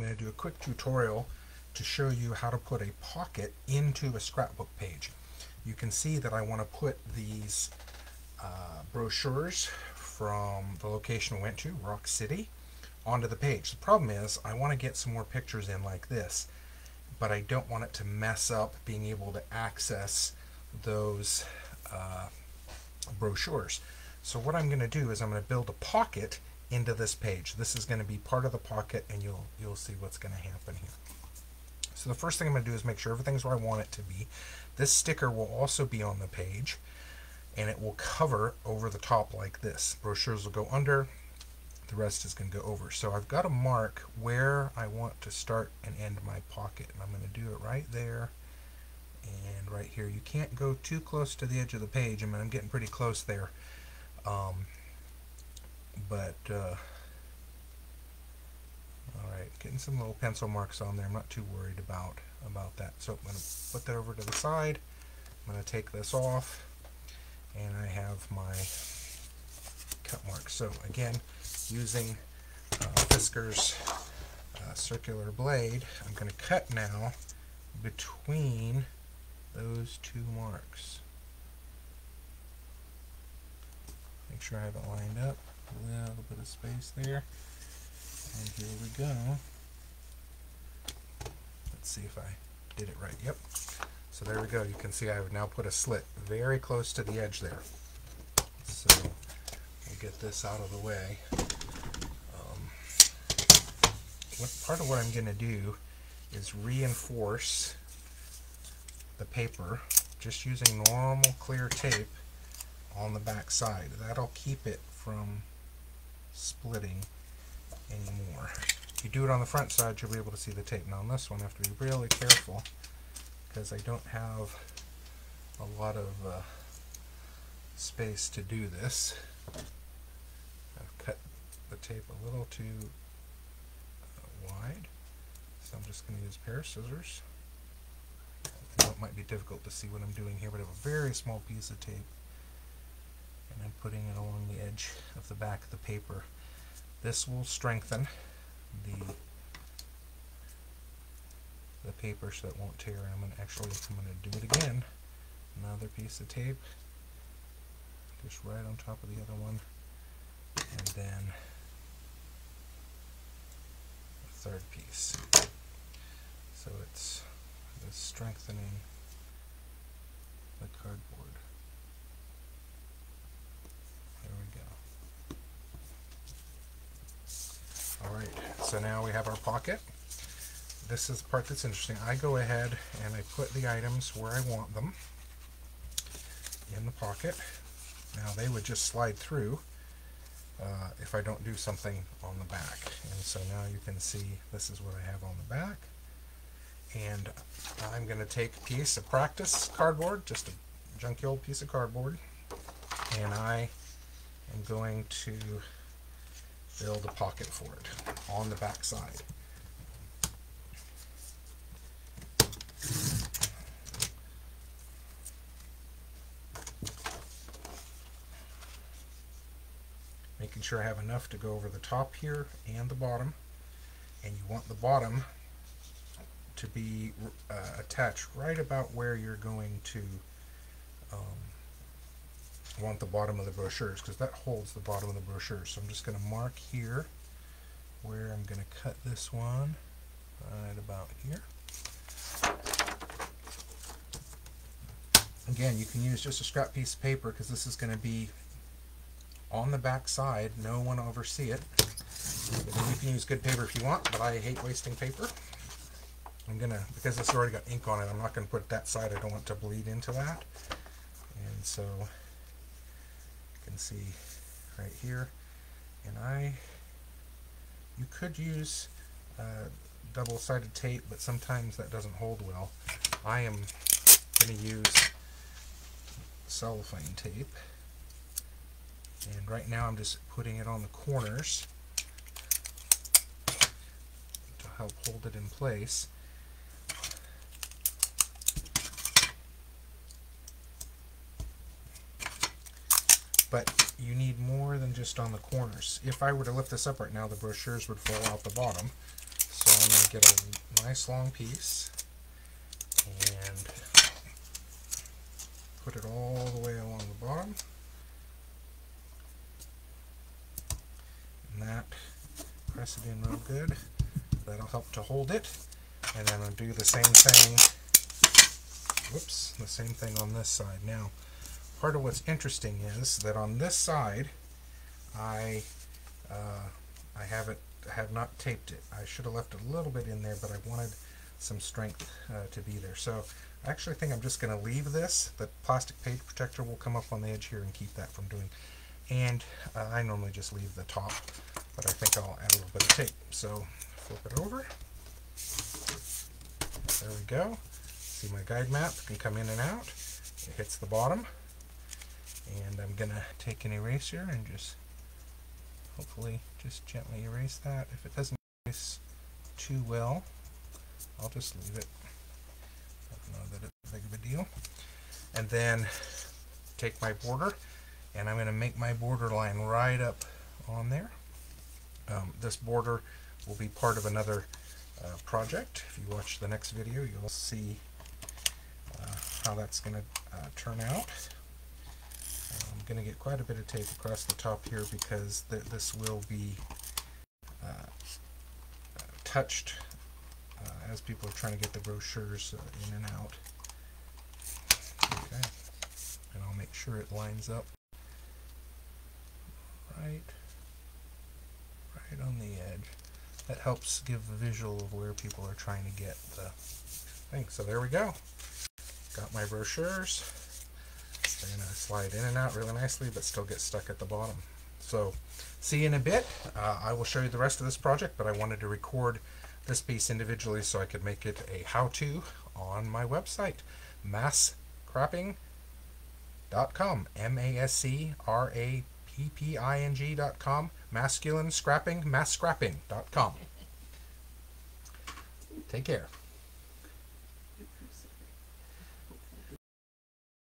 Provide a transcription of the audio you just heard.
going to do a quick tutorial to show you how to put a pocket into a scrapbook page. You can see that I want to put these brochures from the location we went to, Rock City, onto the page. The problem is I want to get some more pictures in like this, but I don't want it to mess up being able to access those brochures. So what I'm going to do is I'm going to build a pocket into this page. This is going to be part of the pocket, and you'll see what's going to happen here. So the first thing I'm going to do is make sure everything's where I want it to be. This sticker will also be on the page, and it will cover over the top like this. Brochures will go under, the rest is going to go over. So I've got to mark where I want to start and end my pocket, and I'm going to do it right there and right here. You can't go too close to the edge of the page. I mean, I'm getting pretty close there. Alright, getting some little pencil marks on there. I'm not too worried about that. So I'm going to put that over to the side. I'm going to take this off, and I have my cut marks. So again, using Fisker's circular blade, I'm going to cut now between those two marks. Make sure I have it lined up. A little bit of space there. And here we go. Let's see if I did it right. Yep. So there we go. You can see I have now put a slit very close to the edge there. So we'll get this out of the way. Part of what I'm going to do is reinforce the paper just using normal clear tape on the back side. That'll keep it from splitting anymore. If you do it on the front side, you'll be able to see the tape. Now on this one I have to be really careful because I don't have a lot of space to do this. I've cut the tape a little too wide, so I'm just going to use a pair of scissors. I know it might be difficult to see what I'm doing here, but I have a very small piece of tape, and I'm putting it along the edge of the back of the paper. This will strengthen the paper so it won't tear. And I'm going to do it again. Another piece of tape, just right on top of the other one, and then a third piece. So it's strengthening the cardboard. There we go. Alright, so now we have our pocket. This is the part that's interesting. I go ahead and I put the items where I want them in the pocket. Now they would just slide through if I don't do something on the back. And so now you can see this is what I have on the back. And I'm going to take a piece of practice cardboard, just a junky old piece of cardboard, and I am going to build a pocket for it on the back side. Making sure I have enough to go over the top here and the bottom, and you want the bottom to be attached right about where you're going to want the bottom of the brochures, because that holds the bottom of the brochures. So I'm just going to mark here where I'm going to cut this one right about here. Again, you can use just a scrap piece of paper because this is going to be on the back side. No one will ever see it. But you can use good paper if you want, but I hate wasting paper. Because it's already got ink on it, I'm not going to put it that side. I don't want it to bleed into that. And so you can see right here. And you could use double-sided tape, but sometimes that doesn't hold well. I am going to use cellophane tape. And right now I'm just putting it on the corners to help hold it in place. But you need more than just on the corners. If I were to lift this up right now, the brochures would fall out the bottom. So I'm going to get a nice long piece and put it all the way along the bottom. And that, press it in real good. That'll help to hold it. And then I'll do the same thing. Whoops, the same thing on this side. Now, part of what's interesting is that on this side, I have not taped it. I should have left a little bit in there, but I wanted some strength to be there. So I actually think I'm just going to leave this. The plastic page protector will come up on the edge here and keep that from doing. And I normally just leave the top, but I think I'll add a little bit of tape. So flip it over. There we go. See, my guide map can come in and out. It hits the bottom. And I'm going to take an eraser and just hopefully just gently erase that. If it doesn't erase too well, I'll just leave it. I don't know that it's big of a deal. And then take my border, and I'm going to make my border line right up on there. This border will be part of another project. If you watch the next video, you'll see how that's going to turn out. I'm going to get quite a bit of tape across the top here because this will be touched as people are trying to get the brochures in and out. Okay, and I'll make sure it lines up right on the edge. That helps give a visual of where people are trying to get the thing. So there we go. Got my brochures. They're going to slide in and out really nicely, but still get stuck at the bottom. So see you in a bit. I will show you the rest of this project, but I wanted to record this piece individually so I could make it a how-to on my website, masscrapping.com, MASCRAPPING.com, masculine scrapping, masscrapping.com. Take care.